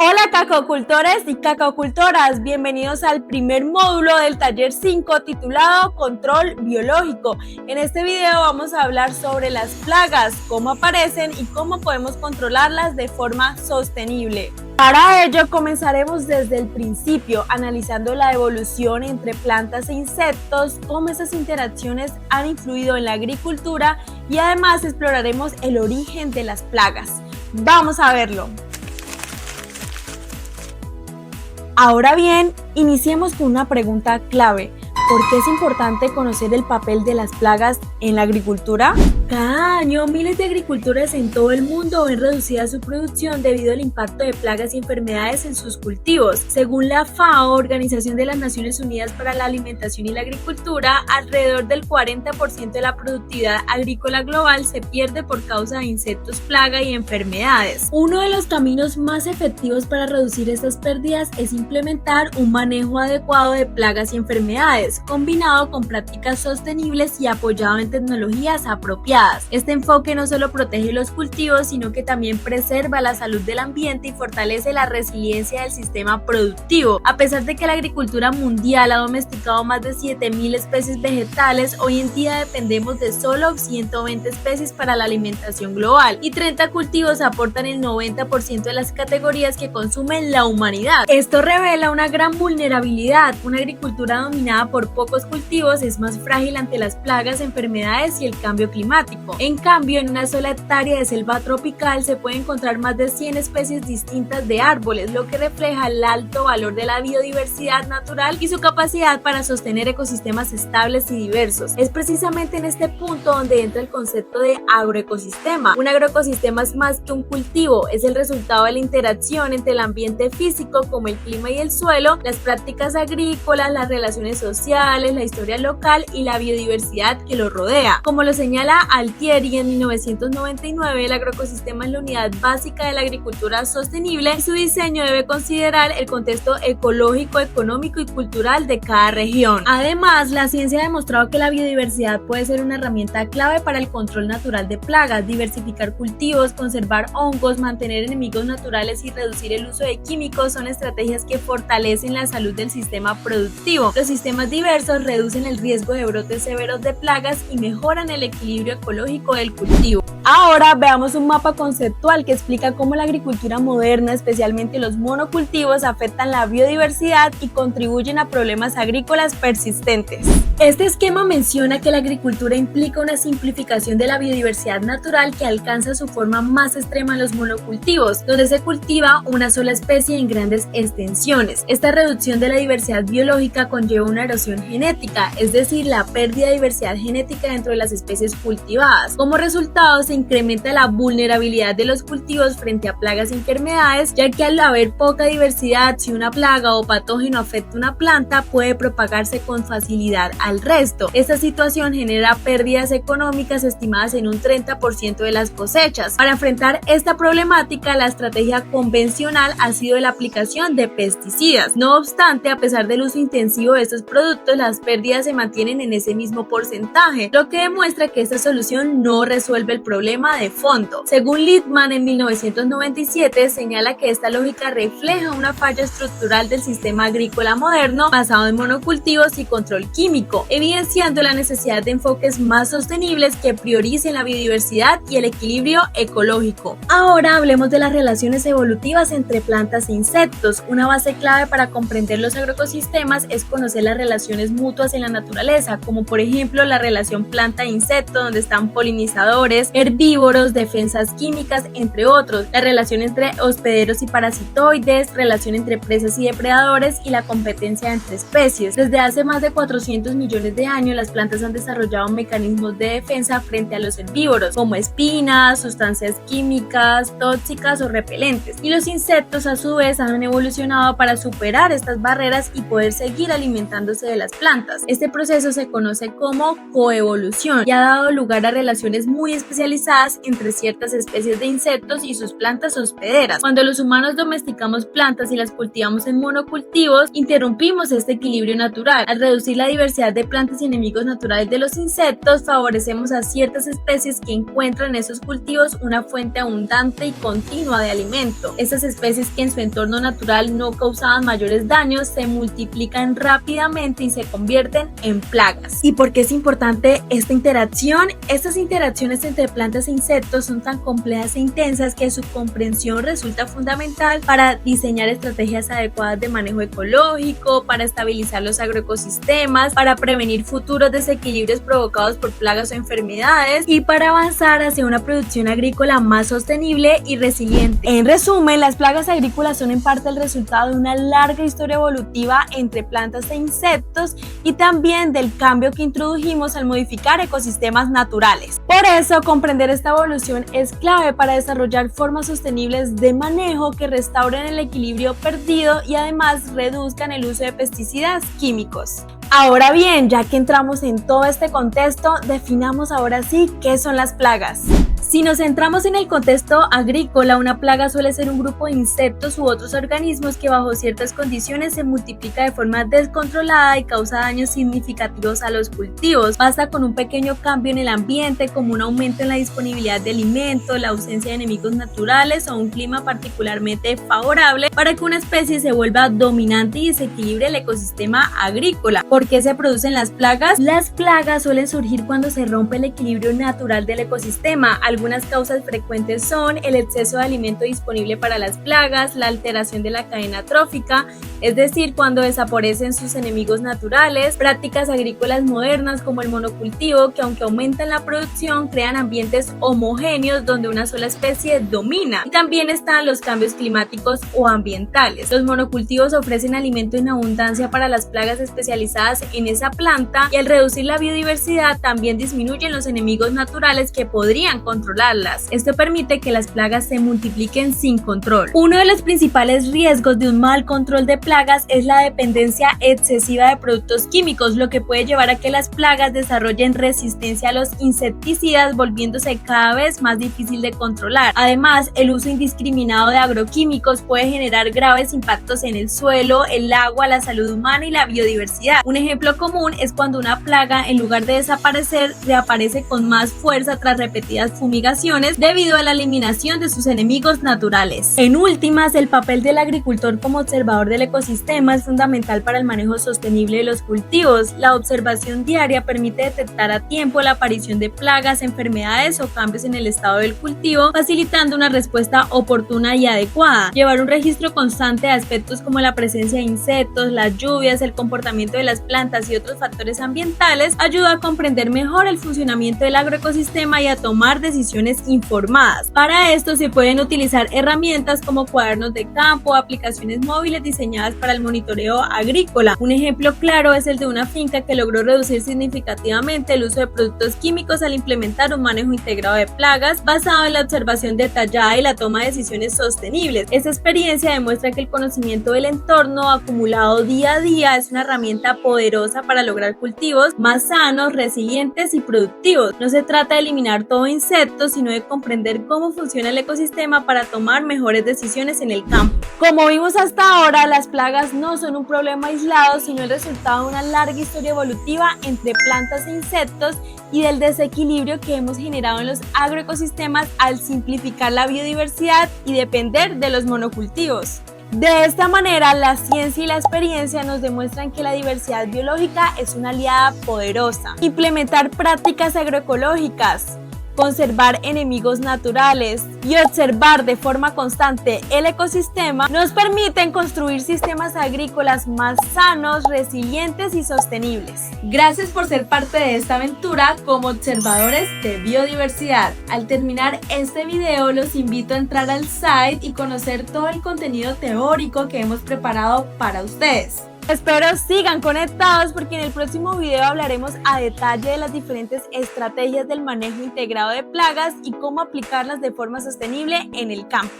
Hola cacaocultores y cacaocultoras, bienvenidos al primer módulo del taller 5 titulado Control Biológico. En este video vamos a hablar sobre las plagas, cómo aparecen y cómo podemos controlarlas de forma sostenible. Para ello comenzaremos desde el principio, analizando la evolución entre plantas e insectos, cómo esas interacciones han influido en la agricultura y además exploraremos el origen de las plagas. Vamos a verlo. Ahora bien, iniciemos con una pregunta clave. ¿Por qué es importante conocer el papel de las plagas en la agricultura? Cada año, miles de agricultores en todo el mundo ven reducida su producción debido al impacto de plagas y enfermedades en sus cultivos. Según la FAO, Organización de las Naciones Unidas para la Alimentación y la Agricultura, alrededor del 40% de la productividad agrícola global se pierde por causa de insectos plaga y enfermedades. Uno de los caminos más efectivos para reducir estas pérdidas es implementar un manejo adecuado de plagas y enfermedades, combinado con prácticas sostenibles y apoyado en tecnologías apropiadas. Este enfoque no solo protege los cultivos, sino que también preserva la salud del ambiente y fortalece la resiliencia del sistema productivo. A pesar de que la agricultura mundial ha domesticado más de 7.000 especies vegetales, hoy en día dependemos de solo 120 especies para la alimentación global y 30 cultivos aportan el 90% de las categorías que consume la humanidad. Esto revela una gran vulnerabilidad. Una agricultura dominada por pocos cultivos es más frágil ante las plagas, enfermedades y el cambio climático. En cambio, en una sola hectárea de selva tropical se pueden encontrar más de 100 especies distintas de árboles, lo que refleja el alto valor de la biodiversidad natural y su capacidad para sostener ecosistemas estables y diversos. Es precisamente en este punto donde entra el concepto de agroecosistema. Un agroecosistema es más que un cultivo, es el resultado de la interacción entre el ambiente físico como el clima y el suelo, las prácticas agrícolas, las relaciones sociales, la historia local y la biodiversidad que lo rodea. Como lo señala Altieri en 1999, el agroecosistema es la unidad básica de la agricultura sostenible y su diseño debe considerar el contexto ecológico, económico y cultural de cada región. Además, la ciencia ha demostrado que la biodiversidad puede ser una herramienta clave para el control natural de plagas, diversificar cultivos, conservar hongos, mantener enemigos naturales y reducir el uso de químicos son estrategias que fortalecen la salud del sistema productivo. Los sistemas diversos reducen el riesgo de brotes severos de plagas y mejoran el equilibrio ecológico del cultivo. Ahora veamos un mapa conceptual que explica cómo la agricultura moderna, especialmente los monocultivos, afectan la biodiversidad y contribuyen a problemas agrícolas persistentes. Este esquema menciona que la agricultura implica una simplificación de la biodiversidad natural que alcanza su forma más extrema en los monocultivos, donde se cultiva una sola especie en grandes extensiones. Esta reducción de la diversidad biológica conlleva una erosión genética, es decir, la pérdida de diversidad genética dentro de las especies cultivadas. Como resultado, se incrementa la vulnerabilidad de los cultivos frente a plagas y enfermedades, ya que al haber poca diversidad, si una plaga o patógeno afecta una planta, puede propagarse con facilidad al resto. Esta situación genera pérdidas económicas estimadas en un 30% de las cosechas. Para enfrentar esta problemática, la estrategia convencional ha sido la aplicación de pesticidas. No obstante, a pesar del uso intensivo de estos productos, las pérdidas se mantienen en ese mismo porcentaje, lo que demuestra que esta solución no resuelve el problema de fondo. Según Littman en 1997, señala que esta lógica refleja una falla estructural del sistema agrícola moderno basado en monocultivos y control químico, evidenciando la necesidad de enfoques más sostenibles que prioricen la biodiversidad y el equilibrio ecológico. Ahora hablemos de las relaciones evolutivas entre plantas e insectos. Una base clave para comprender los agroecosistemas es conocer las relaciones mutuas en la naturaleza, como por ejemplo la relación planta-insecto, donde están polinizadores, herbívoros, defensas químicas, entre otros, la relación entre hospederos y parasitoides, relación entre presas y depredadores y la competencia entre especies. Desde hace más de 400 millones de años, las plantas han desarrollado mecanismos de defensa frente a los herbívoros, como espinas, sustancias químicas, tóxicas o repelentes, y los insectos a su vez han evolucionado para superar estas barreras y poder seguir alimentándose de las plantas. Este proceso se conoce como coevolución y ha dado lugar a relaciones muy especializadas entre ciertas especies de insectos y sus plantas hospederas. Cuando los humanos domesticamos plantas y las cultivamos en monocultivos, interrumpimos este equilibrio natural. Al reducir la diversidad diversidad de plantas y enemigos naturales de los insectos, favorecemos a ciertas especies que encuentran en esos cultivos una fuente abundante y continua de alimento. Estas especies que en su entorno natural no causaban mayores daños se multiplican rápidamente y se convierten en plagas. ¿Y por qué es importante esta interacción? Estas interacciones entre plantas e insectos son tan complejas e intensas que su comprensión resulta fundamental para diseñar estrategias adecuadas de manejo ecológico, para estabilizar los agroecosistemas, para prevenir futuros desequilibrios provocados por plagas o enfermedades y para avanzar hacia una producción agrícola más sostenible y resiliente. En resumen, las plagas agrícolas son en parte el resultado de una larga historia evolutiva entre plantas e insectos y también del cambio que introdujimos al modificar ecosistemas naturales. Por eso, comprender esta evolución es clave para desarrollar formas sostenibles de manejo que restauren el equilibrio perdido y además reduzcan el uso de pesticidas químicos. Ahora bien, ya que entramos en todo este contexto, definamos ahora sí qué son las plagas. Si nos centramos en el contexto agrícola, una plaga suele ser un grupo de insectos u otros organismos que bajo ciertas condiciones se multiplica de forma descontrolada y causa daños significativos a los cultivos. Basta con un pequeño cambio en el ambiente, como un aumento en la disponibilidad de alimento, la ausencia de enemigos naturales o un clima particularmente favorable para que una especie se vuelva dominante y desequilibre el ecosistema agrícola. ¿Por qué se producen las plagas? Las plagas suelen surgir cuando se rompe el equilibrio natural del ecosistema. Algunas causas frecuentes son el exceso de alimento disponible para las plagas, la alteración de la cadena trófica, es decir, cuando desaparecen sus enemigos naturales, prácticas agrícolas modernas como el monocultivo, que aunque aumentan la producción, crean ambientes homogéneos donde una sola especie domina. Y también están los cambios climáticos o ambientales. Los monocultivos ofrecen alimento en abundancia para las plagas especializadas en esa planta y al reducir la biodiversidad también disminuyen los enemigos naturales que podrían controlarlas. Esto permite que las plagas se multipliquen sin control. Uno de los principales riesgos de un mal control de plagas es la dependencia excesiva de productos químicos, lo que puede llevar a que las plagas desarrollen resistencia a los insecticidas, volviéndose cada vez más difícil de controlar. Además, el uso indiscriminado de agroquímicos puede generar graves impactos en el suelo, el agua, la salud humana y la biodiversidad. Un ejemplo común es cuando una plaga, en lugar de desaparecer, reaparece con más fuerza tras repetidas fumigaciones debido a la eliminación de sus enemigos naturales. En últimas, el papel del agricultor como observador del ecosistema es fundamental para el manejo sostenible de los cultivos. La observación diaria permite detectar a tiempo la aparición de plagas, enfermedades o cambios en el estado del cultivo, facilitando una respuesta oportuna y adecuada. Llevar un registro constante de aspectos como la presencia de insectos, las lluvias, el comportamiento de las plantas y otros factores ambientales ayuda a comprender mejor el funcionamiento del agroecosistema y a tomar decisiones informadas. Para esto se pueden utilizar herramientas como cuadernos de campo, aplicaciones móviles diseñadas para el monitoreo agrícola. Un ejemplo claro es el de una finca que logró reducir significativamente el uso de productos químicos al implementar un manejo integrado de plagas basado en la observación detallada y la toma de decisiones sostenibles. Esta experiencia demuestra que el conocimiento del entorno acumulado día a día es una herramienta poderosa para lograr cultivos más sanos, resilientes y productivos. No se trata de eliminar todo insecto, sino de comprender cómo funciona el ecosistema para tomar mejores decisiones en el campo. Como vimos hasta ahora, las plagas no son un problema aislado, sino el resultado de una larga historia evolutiva entre plantas e insectos y del desequilibrio que hemos generado en los agroecosistemas al simplificar la biodiversidad y depender de los monocultivos. De esta manera, la ciencia y la experiencia nos demuestran que la diversidad biológica es una aliada poderosa. Implementar prácticas agroecológicas, conservar enemigos naturales y observar de forma constante el ecosistema nos permiten construir sistemas agrícolas más sanos, resilientes y sostenibles. Gracias por ser parte de esta aventura como observadores de biodiversidad. Al terminar este video los invito a entrar al site y conocer todo el contenido teórico que hemos preparado para ustedes. Espero sigan conectados porque en el próximo video hablaremos a detalle de las diferentes estrategias del manejo integrado de plagas y cómo aplicarlas de forma sostenible en el campo.